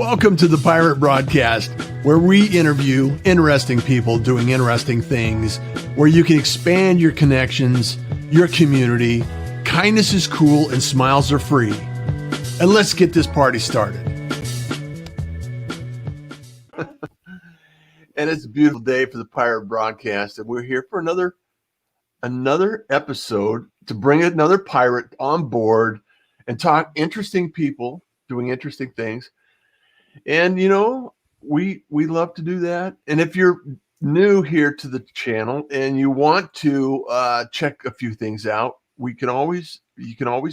Welcome to the Pirate Broadcast, where we interview interesting people doing interesting things, where you can expand your connections, your community. Kindness is cool and smiles are free. And let's get this party started. And it's a beautiful day for the Pirate Broadcast, and we're here for another episode to bring another pirate on board and talk interesting people doing interesting things. And, you know, we love to do that. And if you're new here to the channel and you want to check a few things out, you can always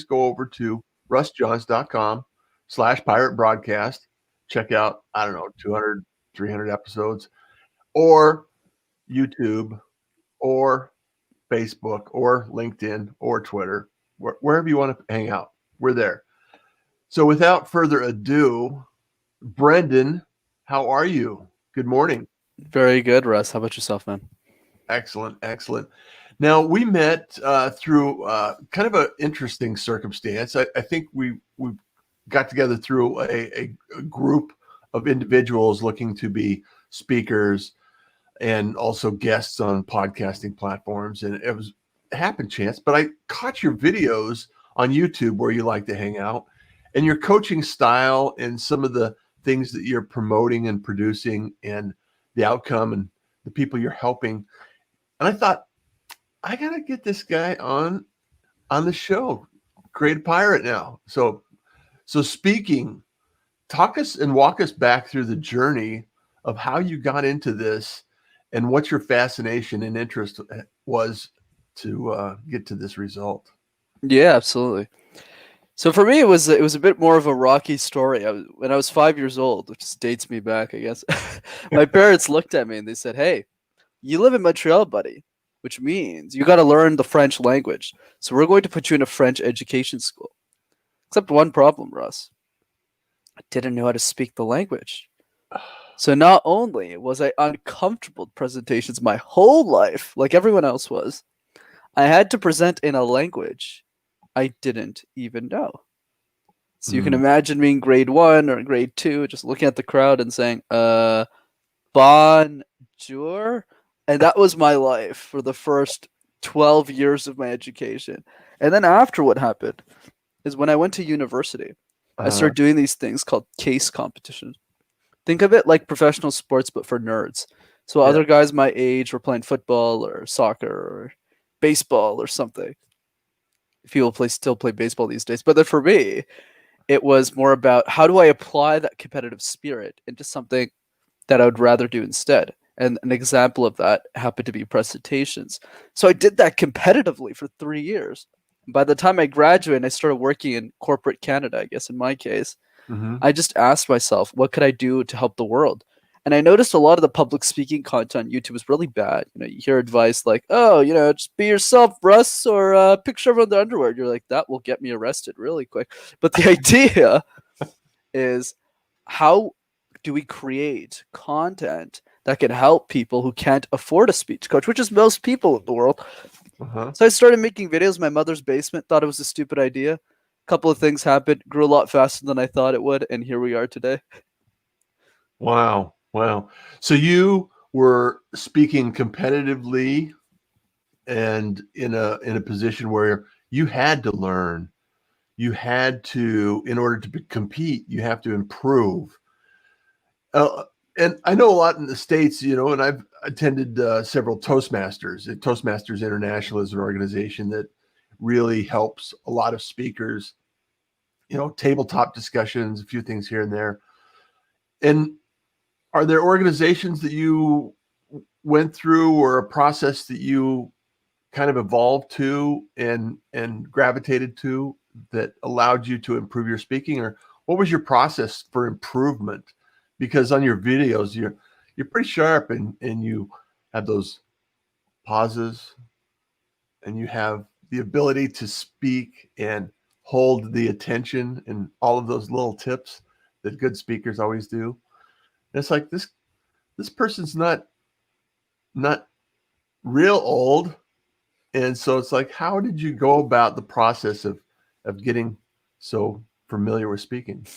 go over to russjohns.com/pirate broadcast. Check out, 200, 300 episodes, or YouTube, or Facebook, or LinkedIn, or Twitter, wherever you want to hang out. We're there. So without further ado, Brenden, how are you? Good morning. Very good, Russ. How about yourself, man? Excellent. Now, we met through kind of an interesting circumstance. I think we got together through a group of individuals looking to be speakers and also guests on podcasting platforms. And it was a happen chance, but I caught your videos on YouTube where you like to hang out, and your coaching style and some of the things that you're promoting and producing and the outcome and the people you're helping. And I thought, I got to get this guy on the show, Create a Pirate now. So speaking, talk us and walk us back through the journey of how you got into this and what your fascination and interest was to get to this result. Yeah, absolutely. So for me, it was a bit more of a rocky story. When I was 5 years old, which dates me back, I guess, my parents looked at me and they said, "Hey, you live in Montreal, buddy, which means you got to learn the French language. So we're going to put you in a French education school." Except one problem, Russ. I didn't know how to speak the language. So not only was I uncomfortable with presentations my whole life, like everyone else was, I had to present in a language I didn't even know. So you can imagine me in grade 1 or grade 2, just looking at the crowd and saying, bonjour. And that was my life for the first 12 years of my education. And then after, what happened is when I went to university, I started doing these things called case competitions. Think of it like professional sports, but for nerds. So other guys my age were playing football or soccer or baseball or something. People still play baseball these days. But then for me, it was more about how do I apply that competitive spirit into something that I would rather do instead. And an example of that happened to be presentations. So I did that competitively for 3 years. By the time I graduated, I started working in corporate Canada, I guess in my case. I just asked myself, what could I do to help the world? And I noticed a lot of the public speaking content on YouTube was really bad. You hear advice like, "Oh, just be yourself, Russ," or "picture of the underwear." You're like, that will get me arrested really quick. But the idea is, how do we create content that can help people who can't afford a speech coach, which is most people in the world? So I started making videos in my mother's basement, thought it was a stupid idea. A couple of things happened, grew a lot faster than I thought it would, and here we are today. Wow. So you were speaking competitively and in a position where you had to learn. You had to, in order to compete, you have to improve. And I know a lot in the States, and I've attended several Toastmasters. Toastmasters International is an organization that really helps a lot of speakers, tabletop discussions, a few things here and there. And are there organizations that you went through or a process that you kind of evolved to and gravitated to that allowed you to improve your speaking? Or what was your process for improvement? Because on your videos, you're pretty sharp and you have those pauses and you have the ability to speak and hold the attention and all of those little tips that good speakers always do. And it's like this person's not real old. And so it's like, how did you go about the process of getting so familiar with speaking?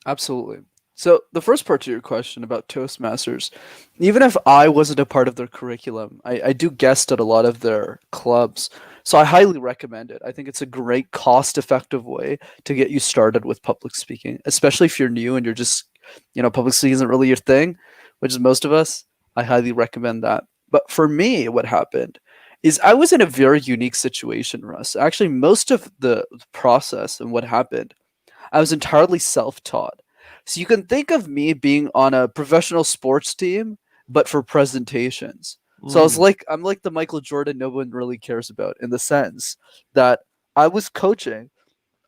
Absolutely. So the first part to your question about Toastmasters, even if I wasn't a part of their curriculum, I do guest at a lot of their clubs. So I highly recommend it. I think it's a great cost-effective way to get you started with public speaking, especially if you're new and you're just, public speaking isn't really your thing, which is most of us. I highly recommend that. But for me, what happened is I was in a very unique situation, Russ. Actually, most of the process and what happened, I was entirely self-taught. So you can think of me being on a professional sports team, but for presentations. So Mm. I'm like the Michael Jordan no one really cares about, in the sense that I was coaching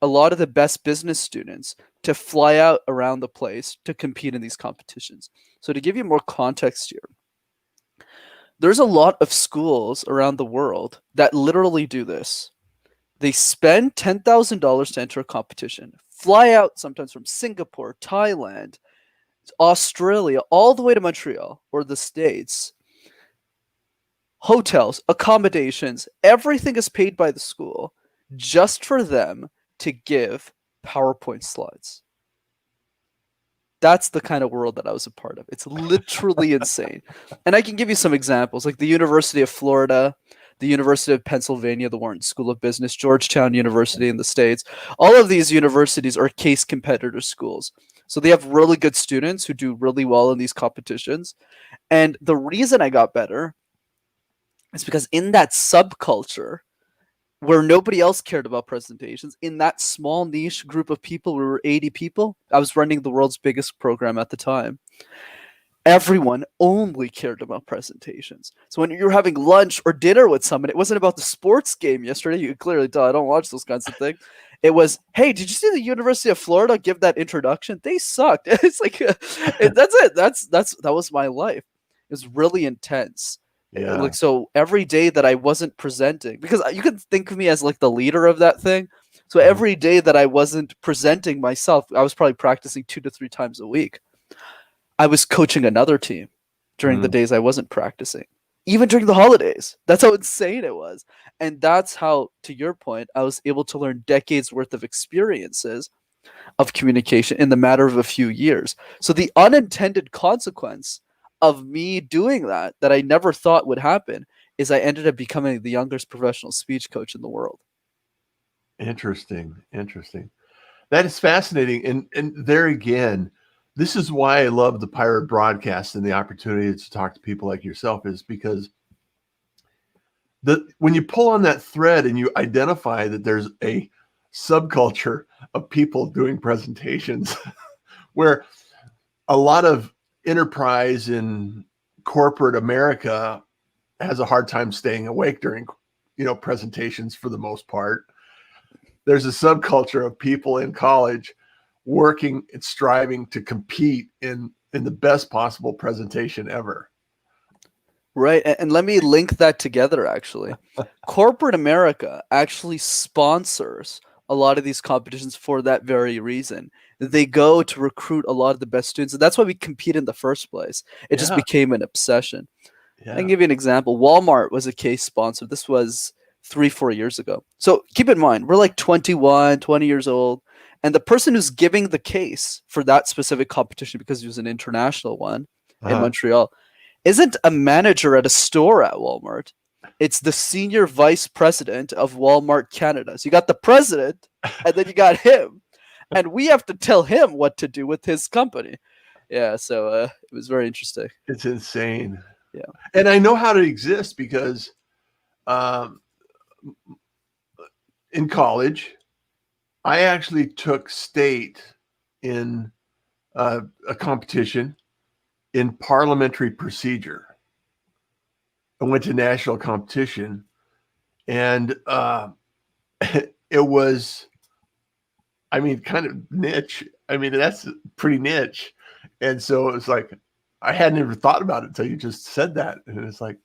a lot of the best business students to fly out around the place to compete in these competitions. So to give you more context here, there's a lot of schools around the world that literally do this. They spend $10,000 to enter a competition, fly out sometimes from Singapore, Thailand, Australia, all the way to Montreal or the States. Hotels, accommodations, everything is paid by the school just for them to give PowerPoint slides. That's the kind of world that I was a part of. It's literally insane. And I can give you some examples, like the University of Florida, the University of Pennsylvania, the Wharton School of Business, Georgetown University in the States. All of these universities are case competitor schools. So they have really good students who do really well in these competitions. And the reason I got better is because in that subculture, where nobody else cared about presentations, in that small niche group of people, we were 80 people. I was running the world's biggest program at the time. Everyone only cared about presentations. So when you're having lunch or dinner with someone, it wasn't about the sports game yesterday. You could clearly tell I don't watch those kinds of things. It was, hey, did you see the University of Florida give that introduction? They sucked. It's like that's it. That was my life. It was really intense. Yeah. Like, so every day that I wasn't presenting, because you could think of me as like the leader of that thing. So Mhm. every day that I wasn't presenting myself, I was probably practicing 2 to 3 times a week. I was coaching another team during the Mm. days I wasn't practicing, even during the holidays. That's how insane it was. And that's how, to your point, I was able to learn decades worth of experiences of communication in the matter of a few years. So the unintended consequence of me doing that I never thought would happen, is I ended up becoming the youngest professional speech coach in the world. Interesting. Interesting. That is fascinating. And there again, this is why I love the pirate broadcast and the opportunity to talk to people like yourself, is because when you pull on that thread and you identify that there's a subculture of people doing presentations where a lot of enterprise in corporate America has a hard time staying awake during presentations for the most part. There's a subculture of people in college working and striving to compete in the best possible presentation ever. Right. And let me link that together, actually. Corporate America actually sponsors a lot of these competitions for that very reason. They go to recruit a lot of the best students. And that's why we compete in the first place. It just Yeah, became an obsession. I can yeah. give you an example. Walmart was a case sponsor. This was 3, 4 years ago. So keep in mind, we're like 21, 20 years old. And the person who's giving the case for that specific competition, because it was an international one in Uh-huh. Montreal, isn't a manager at a store at Walmart. It's the senior vice president of Walmart Canada. So you got the president, and then you got him. And we have to tell him what to do with his company. Yeah, so it was very interesting. It's insane. Yeah. And I know how to exist because um, in college, I actually took state in a competition in parliamentary procedure. I went to national competition, and it was, I mean, kind of niche. I mean, that's pretty niche. And so it was like, I hadn't ever thought about it until you just said that. And it's like,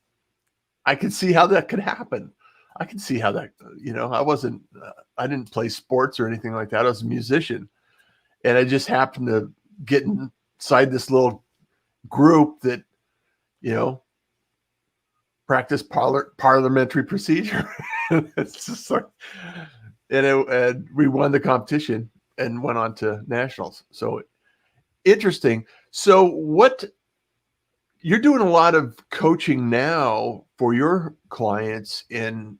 I could see how that could happen. I could see how that, I didn't play sports or anything like that. I was a musician. And I just happened to get inside this little group that, you know, practice parliamentary procedure. It's just like, and we won the competition and went on to nationals. So Interesting. So what you're doing a lot of coaching now for your clients, and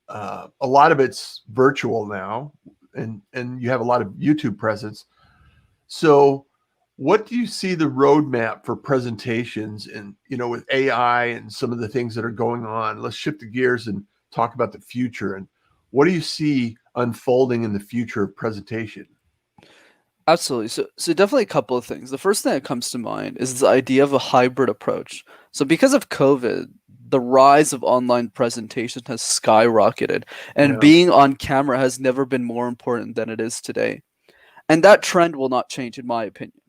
a lot of it's virtual now, and you have a lot of YouTube presence. So what do you see the roadmap for presentations and, with AI and some of the things that are going on? Let's shift the gears and talk about the future. And what do you see unfolding in the future of presentation? Absolutely. So definitely a couple of things. The first thing that comes to mind is the idea of a hybrid approach. So because of COVID, the rise of online presentation has skyrocketed, and Yeah, being on camera has never been more important than it is today. And that trend will not change, in my opinion.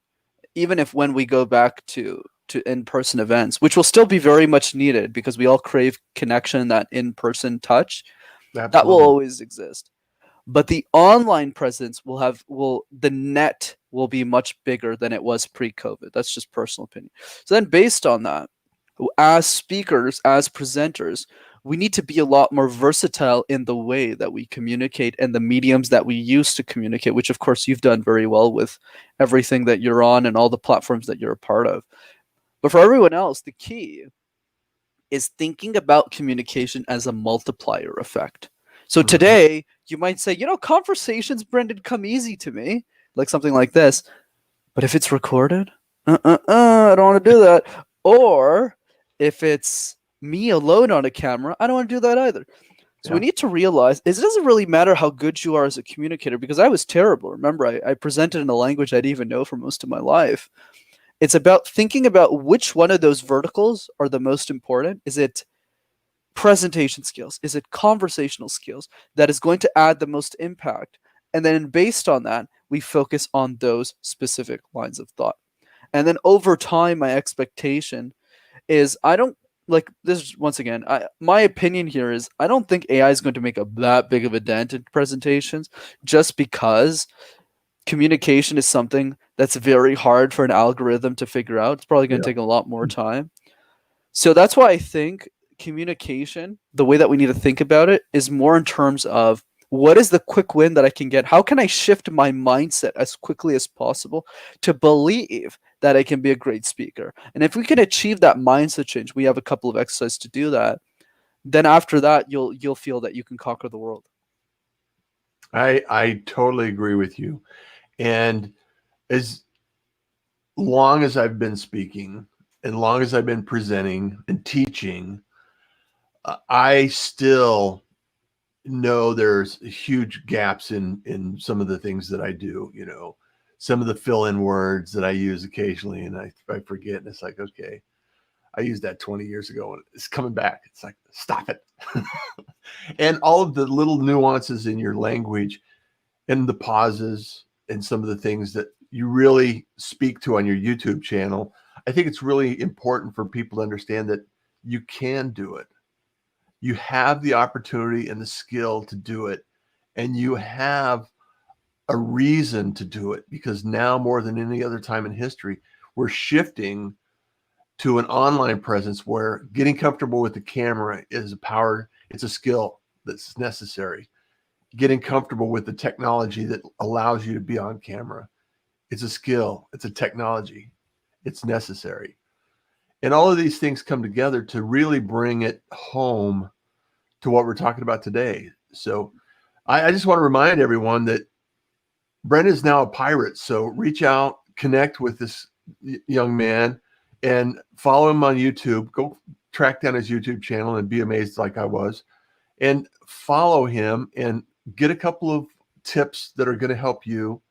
Even if when we go back to in-person events, which will still be very much needed because we all crave connection, that in-person touch, that will absolutely. always exist. But the online presence will the net will be much bigger than it was pre-COVID. That's just personal opinion. So then based on that, as speakers, as presenters, we need to be a lot more versatile in the way that we communicate and the mediums that we use to communicate, which of course you've done very well with everything that you're on and all the platforms that you're a part of. But for everyone else, the key is thinking about communication as a multiplier effect. So Mhm. today, you might say, conversations, Brenden, come easy to me, like something like this. But if it's recorded, I don't want to do that. Or if it's me alone on a camera, I don't want to do that either. So we Yeah. need to realize it doesn't really matter how good you are as a communicator, because I was terrible. Remember, I presented in a language I didn't even know for most of my life. It's about thinking about which one of those verticals are the most important. Is it presentation skills? Is it conversational skills that is going to add the most impact? And then based on that, we focus on those specific lines of thought. And then over time, my expectation is I don't like this. Once again, my opinion here is I don't think AI is going to make that big of a dent in presentations, just because communication is something that's very hard for an algorithm to figure out. It's probably going to Yeah. take a lot more time. So that's why I think communication, the way that we need to think about it, is more in terms of what is the quick win that I can get? How can I shift my mindset as quickly as possible to believe that I can be a great speaker? And if we can achieve that mindset change, we have a couple of exercises to do that. Then after that, you'll feel that you can conquer the world. I totally agree with you. And as long as I've been speaking, and long as I've been presenting and teaching, I still know there's huge gaps in some of the things that I do. Some of the fill-in words that I use occasionally, and I forget, and it's like, okay, I used that 20 years ago, and it's coming back. It's like, stop it. And all of the little nuances in your language and the pauses and some of the things that you really speak to on your YouTube channel, I think it's really important for people to understand that you can do it. You have the opportunity and the skill to do it, and you have a reason to do it, because now more than any other time in history, we're shifting to an online presence where getting comfortable with the camera is a power, it's a skill that's necessary. Getting comfortable with the technology that allows you to be on camera, it's a skill, it's a technology, it's necessary. And all of these things come together to really bring it home to what we're talking about today. So I just want to remind everyone that Brenden is now a pirate. So reach out, connect with this young man, and follow him on YouTube. Go track down his YouTube channel and be amazed like I was. And follow him and get a couple of tips that are going to help you.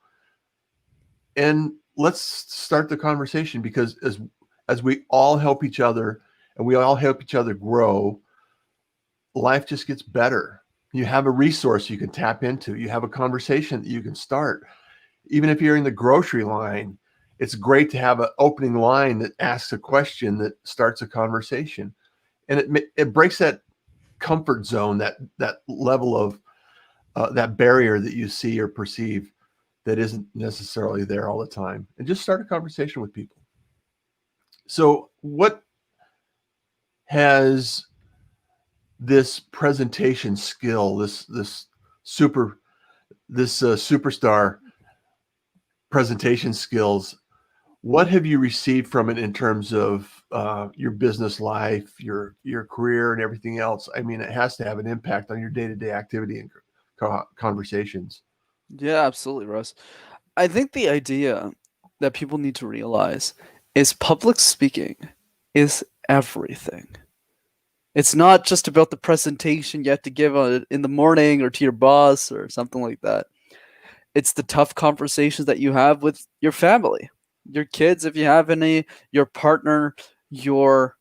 And let's start the conversation, because as we all help each other and we all help each other grow, life just gets better. You have a resource you can tap into. You have a conversation that you can start. Even if you're in the grocery line, it's great to have an opening line that asks a question that starts a conversation. And it breaks that comfort zone, that level of that barrier that you see or perceive that isn't necessarily there all the time, and just start a conversation with people. So what has this presentation skill, superstar presentation skills, what have you received from it in terms of your business life, your career, and everything else? I mean, it has to have an impact on your day-to-day activity and conversations. Yeah, absolutely, Russ. I think the idea that people need to realize is public speaking is everything. It's not just about the presentation you have to give in the morning or to your boss or something like that. It's the tough conversations that you have with your family, your kids, if you have any, your partner, your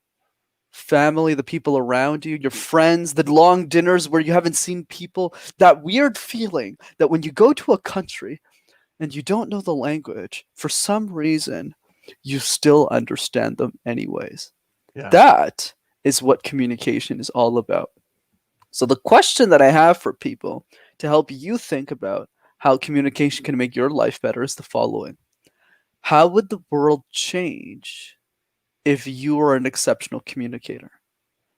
family, the people around you, your friends, the long dinners where you haven't seen people, that weird feeling that when you go to a country and you don't know the language, for some reason, you still understand them anyways. Yeah. That is what communication is all about. So, the question that I have for people to help you think about how communication can make your life better is the following: how would the world change if you were an exceptional communicator?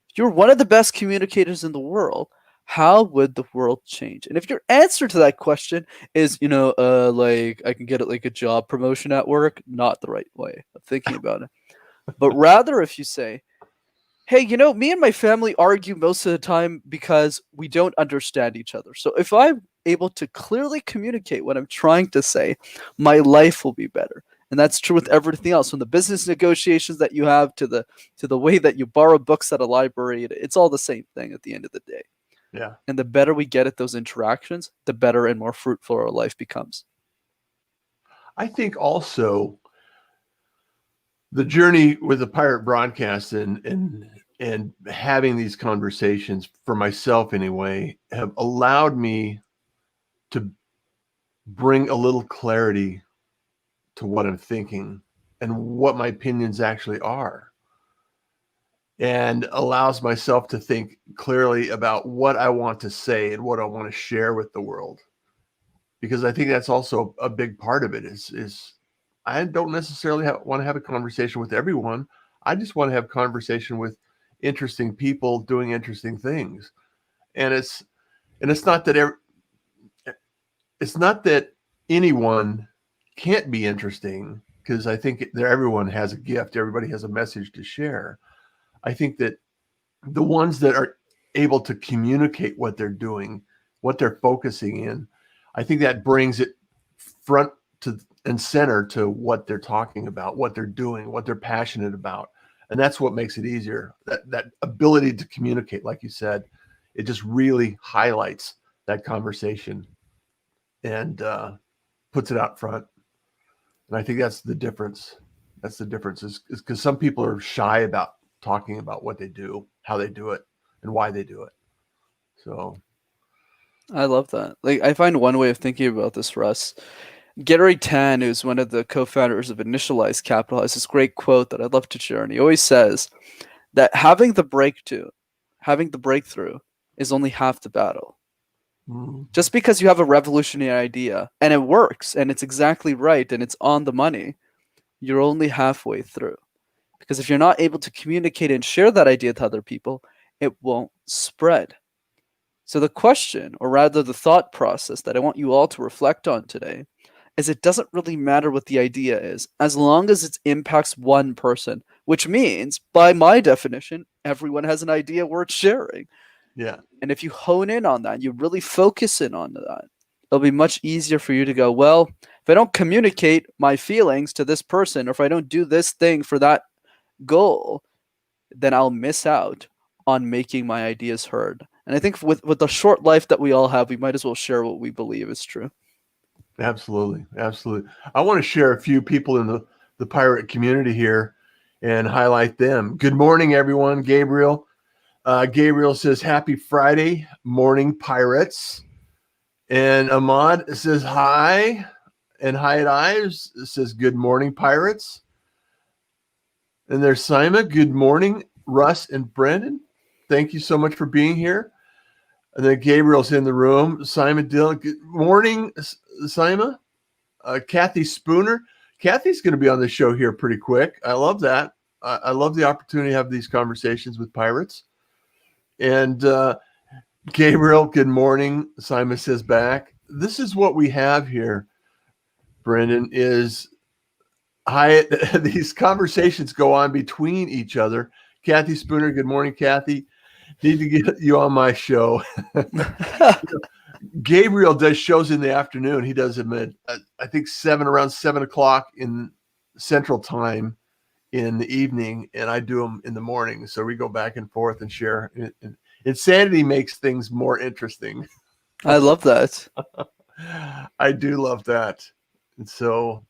If you're one of the best communicators in the world, how would the world change? And if your answer to that question is, like I can get it like a job promotion at work, not the right way of thinking about it. But rather, if you say, hey, me and my family argue most of the time because we don't understand each other. So if I'm able to clearly communicate what I'm trying to say, my life will be better. And that's true with everything else, from the business negotiations that you have to the way that you borrow books at a library. It's all the same thing at the end of the day. Yeah. And the better we get at those interactions, the better and more fruitful our life becomes. I think also the journey with the pirate broadcast and having these conversations for myself anyway have allowed me to bring a little clarity to what I'm thinking and what my opinions actually are, and allows myself to think clearly about what I want to say and what I want to share with the world. Because I think that's also a big part of it is I don't necessarily want to have a conversation with everyone. I just want to have conversation with interesting people doing interesting things. And it's not that it's not that anyone can't be interesting, because I think everyone has a gift. Everybody has a message to share. I think that the ones that are able to communicate what they're doing, what they're focusing in, I think that brings it front to and center to what they're talking about, what they're doing, what they're passionate about. And that's what makes it easier. That ability to communicate, like you said, it just really highlights that conversation and puts it out front. And I think that's the difference. That's the difference is because some people are shy about talking about what they do, how they do it, and why they do it. So I love that. Like, I find one way of thinking about this, Russ. Gary Tan, who's one of the co-founders of Initialize Capital, has this great quote that I'd love to share. And he always says that having the breakthrough is only half the battle. Just because you have a revolutionary idea and it works and it's exactly right and it's on the money, you're only halfway through. Because if you're not able to communicate and share that idea to other people, it won't spread. So the question, or rather the thought process that I want you all to reflect on today, is it doesn't really matter what the idea is, as long as it impacts one person, which means, by my definition, everyone has an idea worth sharing. yeah. And if you hone in on that, you really focus in on that, it'll be much easier for you to go, well, if I don't communicate my feelings to this person, or if I don't do this thing for that goal, then I'll miss out on making my ideas heard. And I think with the short life that we all have, we might as well share what we believe is true. Absolutely. Absolutely. I want to share a few people in the pirate community here and highlight them. Good morning, everyone. Gabriel. Gabriel says, happy Friday morning, pirates. And Ahmad says, hi. And Hyatt Ives says, good morning, pirates. And there's Simon. Good morning, Russ and Brenden. Thank you so much for being here. And then Gabriel's in the room. Simon Dillon. Good morning, Simon. Kathy Spooner. Kathy's going to be on the show here pretty quick. I love that. I love the opportunity to have these conversations with pirates. And Gabriel, good morning. Simon says back. This is what we have here, Brenden, is these conversations go on between each other. Kathy Spooner, good morning, Kathy. Need to get you on my show. Gabriel does shows in the afternoon. He does them at, I think, around 7 o'clock in Central Time in the evening, and I do them in the morning. So we go back and forth and share. Insanity makes things more interesting. I love that. I do love that. And so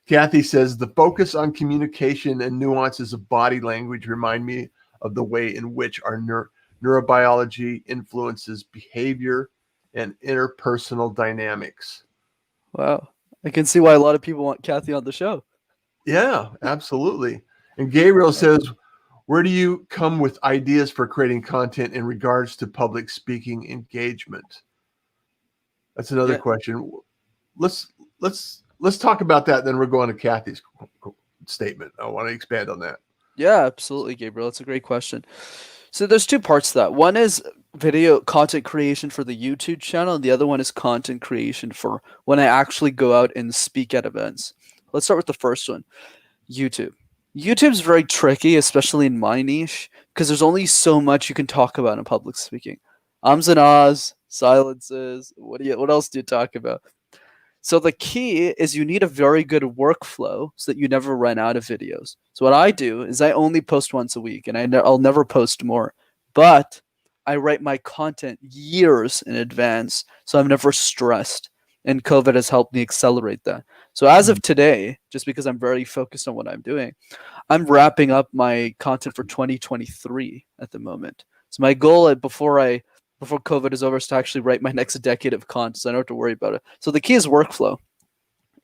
Kathy says, the focus on communication and nuances of body language remind me of the way in which our neurobiology influences behavior and interpersonal dynamics. Wow. I can see why a lot of people want Kathy on the show. Yeah, absolutely. And Gabriel says, where do you come with ideas for creating content in regards to public speaking engagement? That's another question. Let's talk about that. Then we're going to Kathy's statement. I want to expand on that. Yeah, absolutely, Gabriel. That's a great question. So there's two parts to that. One is video content creation for the YouTube channel, and the other one is content creation for when I actually go out and speak at events. Let's start with the first one, YouTube. YouTube's very tricky, especially in my niche, because there's only so much you can talk about in public speaking. Ums and ahs, silences. What else do you talk about? So the key is you need a very good workflow so that you never run out of videos. So what I do is I only post once a week, and I'll never post more. But I write my content years in advance, so I'm never stressed. And COVID has helped me accelerate that. So as of today, just because I'm very focused on what I'm doing, I'm wrapping up my content for 2023 at the moment. So my goal before COVID is over is to actually write my next decade of content, so I don't have to worry about it. So the key is workflow.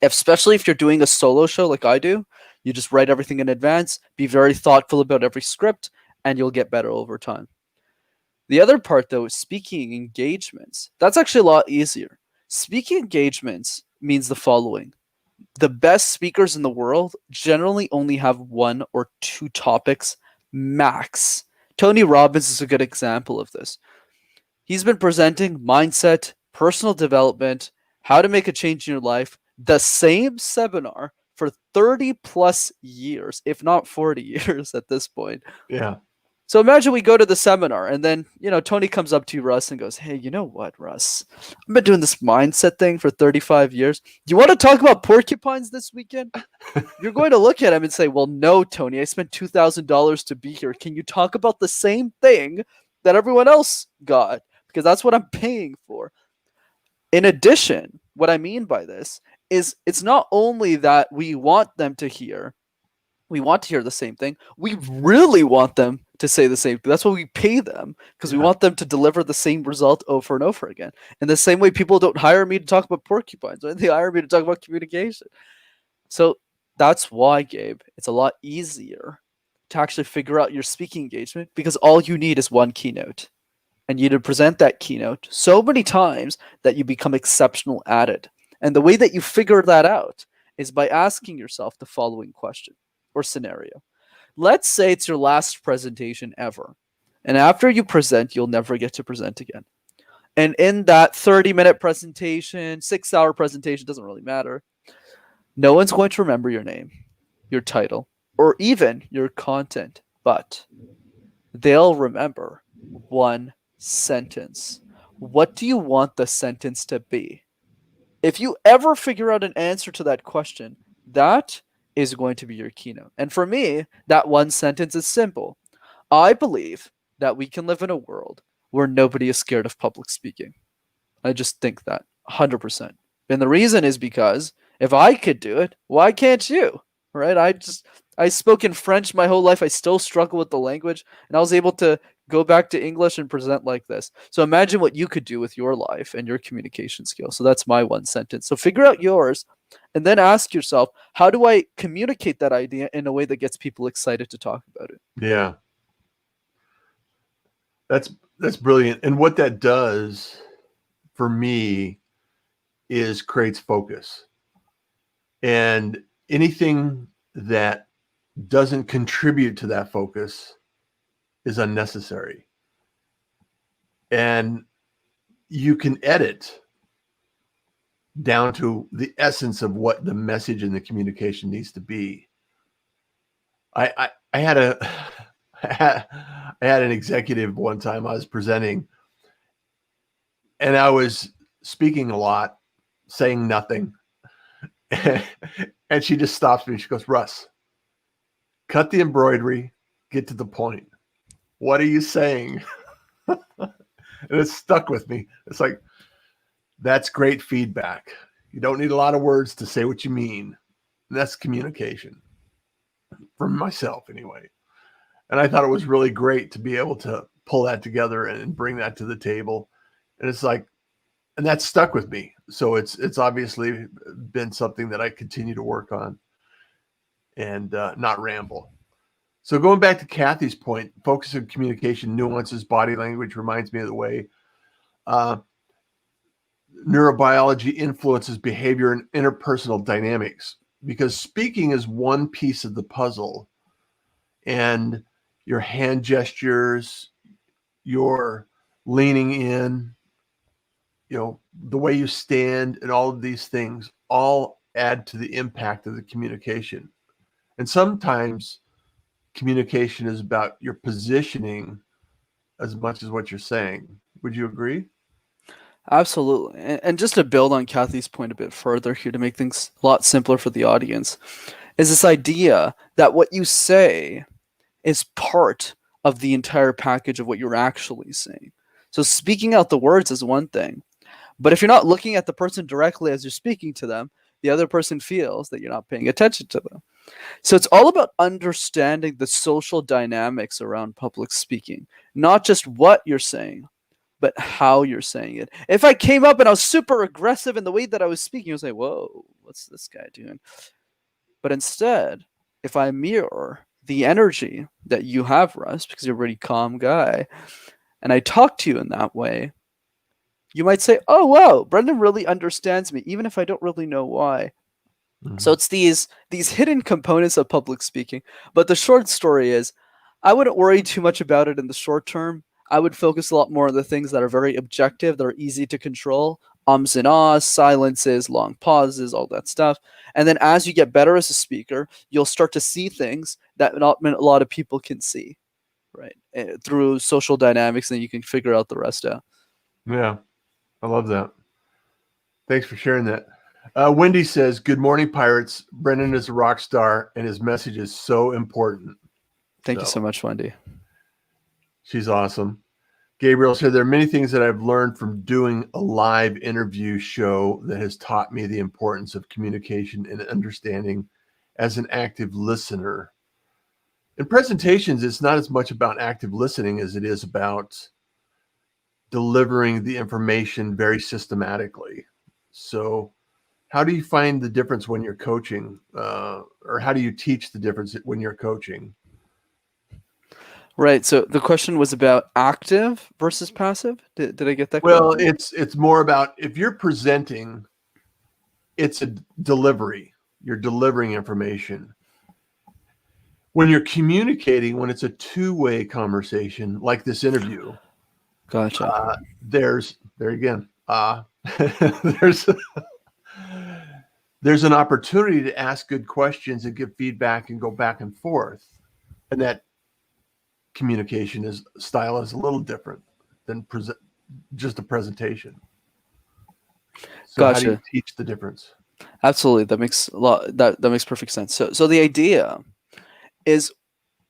Especially if you're doing a solo show like I do, you just write everything in advance, be very thoughtful about every script, and you'll get better over time. The other part, though, is speaking engagements. That's actually a lot easier. Speaking engagements means the following. The best speakers in the world generally only have 1 or 2 topics max. Tony Robbins is a good example of this. He's been presenting mindset, personal development, how to make a change in your life, the same seminar for 30 plus years, if not 40 years at this point. Yeah. So imagine we go to the seminar and then, Tony comes up to you, Russ, and goes, hey, you know what, Russ? I've been doing this mindset thing for 35 years. Do you want to talk about porcupines this weekend? You're going to look at him and say, well, no, Tony, I spent $2,000 to be here. Can you talk about the same thing that everyone else got? Because that's what I'm paying for. In addition, what I mean by this is it's not only that we want them to hear, we want to hear the same thing. We really want them to say the same thing. That's why we pay them, because we want them to deliver the same result over and over again. In the same way, people don't hire me to talk about porcupines, right? They hire me to talk about communication. So that's why, Gabe, it's a lot easier to actually figure out your speaking engagement, because all you need is one keynote. And you need to present that keynote so many times that you become exceptional at it. And the way that you figure that out is by asking yourself the following question or scenario. Let's say it's your last presentation ever. And after you present, you'll never get to present again. And in that 30-minute presentation, 6-hour presentation, doesn't really matter, no one's going to remember your name, your title, or even your content, but they'll remember one sentence. What do you want the sentence to be? If you ever figure out an answer to that question, that is going to be your keynote. And for me, that one sentence is simple. I believe that we can live in a world where nobody is scared of public speaking. I just think that 100%. And the reason is because if I could do it, why can't you? Right? I spoke in French my whole life. I still struggle with the language, and I was able to go back to English and present like this. So imagine what you could do with your life and your communication skills. So that's my one sentence. So figure out yours and then ask yourself, how do I communicate that idea in a way that gets people excited to talk about it? Yeah. That's brilliant. And what that does for me is creates focus. And anything that doesn't contribute to that focus is unnecessary. And you can edit down to the essence of what the message and the communication needs to be. I had a I had an executive one time. I was presenting, and I was speaking a lot, saying nothing, and she just stops me. She goes, "Russ, cut the embroidery, get to the point. What are you saying?" And it stuck with me. It's like, that's great feedback. You don't need a lot of words to say what you mean. And that's communication, for myself anyway. And I thought it was really great to be able to pull that together and bring that to the table. And it's like, and that stuck with me. So it's obviously been something that I continue to work on and not ramble. So going back to Kathy's point, focus on communication, nuances, body language reminds me of the way neurobiology influences behavior and interpersonal dynamics, because speaking is one piece of the puzzle, and your hand gestures, your leaning in, the way you stand, and all of these things all add to the impact of the communication. And sometimes communication is about your positioning as much as what you're saying. Would you agree? Absolutely. And just to build on Kathy's point a bit further here to make things a lot simpler for the audience, is this idea that what you say is part of the entire package of what you're actually saying. So speaking out the words is one thing, but if you're not looking at the person directly as you're speaking to them, the other person feels that you're not paying attention to them. So it's all about understanding the social dynamics around public speaking, not just what you're saying, but how you're saying it. If I came up and I was super aggressive in the way that I was speaking, I was like, whoa, what's this guy doing? But instead, if I mirror the energy that you have, Russ, because you're a pretty calm guy, and I talk to you in that way, you might say, oh, wow, Brenden really understands me, even if I don't really know why. Mm-hmm. So it's these hidden components of public speaking. But the short story is, I wouldn't worry too much about it in the short term. I would focus a lot more on the things that are very objective, that are easy to control. Ums and ahs, silences, long pauses, all that stuff. And then as you get better as a speaker, you'll start to see things that not a lot of people can see, right? Through social dynamics, and you can figure out the rest out. Yeah, I love that. Thanks for sharing that. Wendy says, "Good morning, Pirates. Brenden is a rock star, and his message is so important." Thank you so much, Wendy. She's awesome. Gabriel said, "There are many things that I've learned from doing a live interview show that has taught me the importance of communication and understanding as an active listener. In presentations, it's not as much about active listening as it is about delivering the information very systematically. So how do you find the difference when you're coaching, or how do you teach the difference when you're coaching?" Right. So the question was about active versus passive. Did I get that? Well, it's more about, if you're presenting, it's a delivery. You're delivering information. When you're communicating, when it's a two-way conversation like this interview, gotcha. There's there's an opportunity to ask good questions and give feedback and go back and forth, and that communication style is a little different than just a presentation. So gotcha. How do you teach the difference? Absolutely, that makes a lot. That makes perfect sense. So the idea is,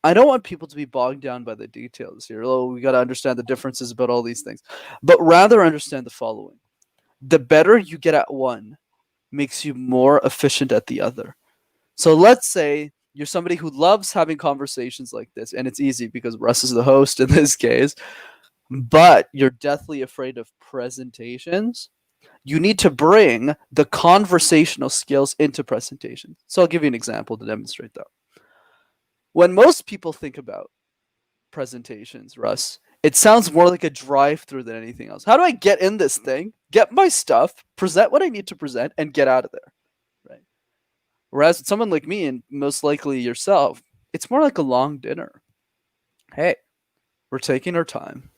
I don't want people to be bogged down by the details here. Oh, we got to understand the differences about all these things, but rather understand the following: the better you get at one, makes you more efficient at the other. So let's say you're somebody who loves having conversations like this, and it's easy because Russ is the host in this case, but you're deathly afraid of presentations. You need to bring the conversational skills into presentations. So I'll give you an example to demonstrate that. When most people think about presentations, Russ, it sounds more like a drive-through than anything else. How do I get in this thing, get my stuff, present what I need to present, and get out of there? Right. Whereas with someone like me, and most likely yourself, it's more like a long dinner. Hey, we're taking our time.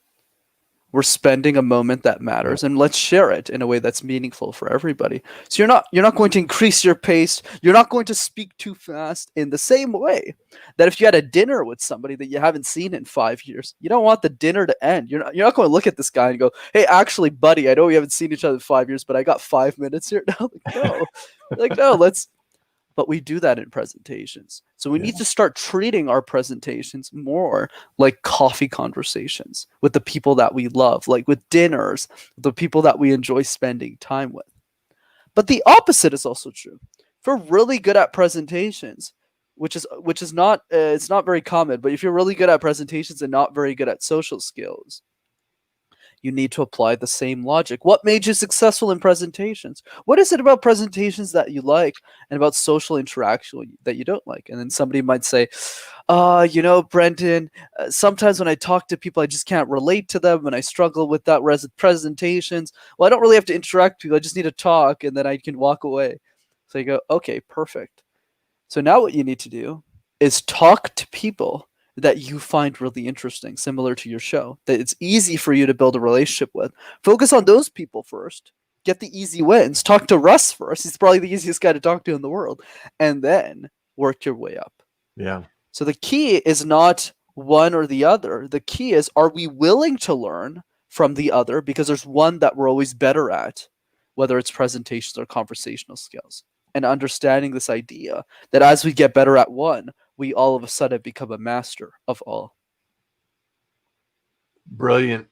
We're spending a moment that matters, and let's share it in a way that's meaningful for everybody. So you're not going to increase your pace. You're not going to speak too fast in the same way that if you had a dinner with somebody that you haven't seen in 5 years, you don't want the dinner to end. You're not going to look at this guy and go, "Hey, actually, buddy, I know we haven't seen each other in 5 years, but I got 5 minutes here." No, let's. But we do that in presentations. So we need to start treating our presentations more like coffee conversations with the people that we love, like with dinners, the people that we enjoy spending time with. But the opposite is also true. If we're really good at presentations, which is not it's not very common, but if you're really good at presentations and not very good at social skills, you need to apply the same logic. What made you successful in presentations? What is it about presentations that you like and about social interaction that you don't like? And then somebody might say, Brenden, sometimes when I talk to people, I just can't relate to them and I struggle with that presentations. Well, I don't really have to interact with people. I just need to talk and then I can walk away. So you go, okay, perfect. So now what you need to do is talk to people that you find really interesting, similar to your show, that it's easy for you to build a relationship with. Focus on those people first. Get the easy wins. Talk to Russ first. He's probably the easiest guy to talk to in the world. And then work your way up. Yeah. So the key is not one or the other. The key is, are we willing to learn from the other? Because there's one that we're always better at, whether it's presentations or conversational skills. And understanding this idea that as we get better at one, we all of a sudden become a master of all. Brilliant.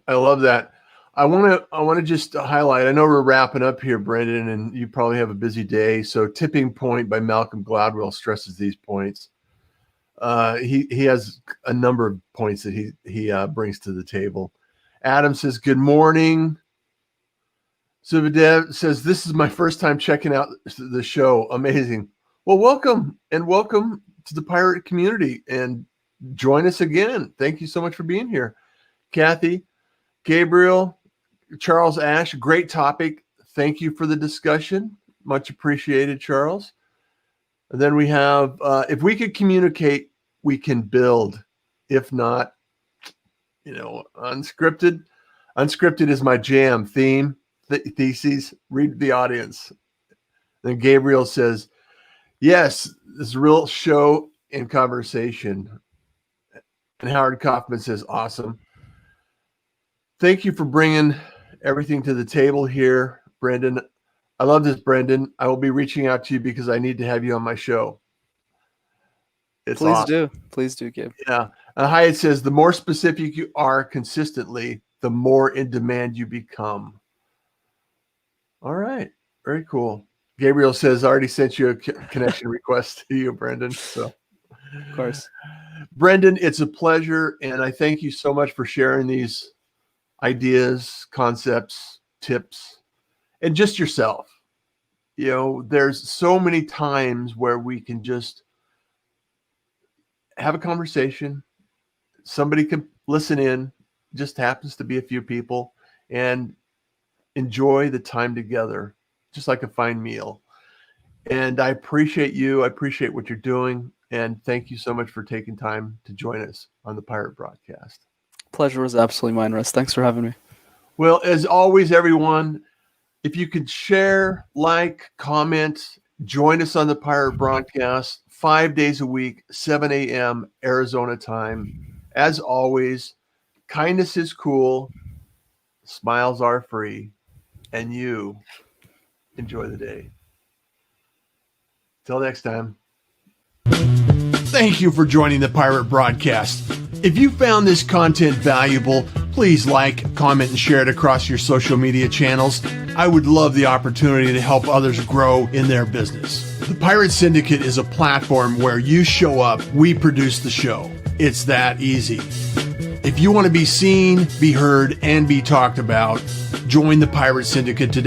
I love that. I want to just highlight, I know we're wrapping up here, Brenden, and you probably have a busy day. So Tipping Point by Malcolm Gladwell stresses these points. He has a number of points that he brings to the table. Adam says, good morning. Suvadev says, this is my first time checking out the show. Amazing. Well, welcome to the pirate community and join us again. Thank you so much for being here. Kathy, Gabriel, Charles Ash, great topic. Thank you for the discussion. Much appreciated, Charles. And then we have, if we could communicate, we can build. If not, unscripted. Unscripted is my jam. Theme, theses, read the audience. Then Gabriel says, yes, this is a real show and conversation. And Howard Kaufman says, awesome. Thank you for bringing everything to the table here, Brenden. I love this, Brenden. I will be reaching out to you because I need to have you on my show. It's Please awesome. Please do, Gabe. Yeah. Hyatt says, the more specific you are consistently, the more in demand you become. All right. Very cool. Gabriel says, I already sent you a connection request to you, Brenden. So, of course. Brenden, it's a pleasure. And I thank you so much for sharing these ideas, concepts, tips, and just yourself. There's so many times where we can just have a conversation. Somebody can listen in, just happens to be a few people, and enjoy the time together, just like a fine meal. And I appreciate you. I appreciate what you're doing. And thank you so much for taking time to join us on the Pirate Broadcast. Pleasure was absolutely mine, Russ. Thanks for having me. Well, as always, everyone, if you could share, like, comment, join us on the Pirate Broadcast 5 days a week, 7 a.m. Arizona time. As always, kindness is cool, smiles are free, and you enjoy the day. Till next time. Thank you for joining the Pirate Broadcast. If you found this content valuable, please like, comment, and share it across your social media channels. I would love the opportunity to help others grow in their business. The Pirate Syndicate is a platform where you show up, we produce the show. It's that easy. If you want to be seen, be heard, and be talked about, join the Pirate Syndicate today.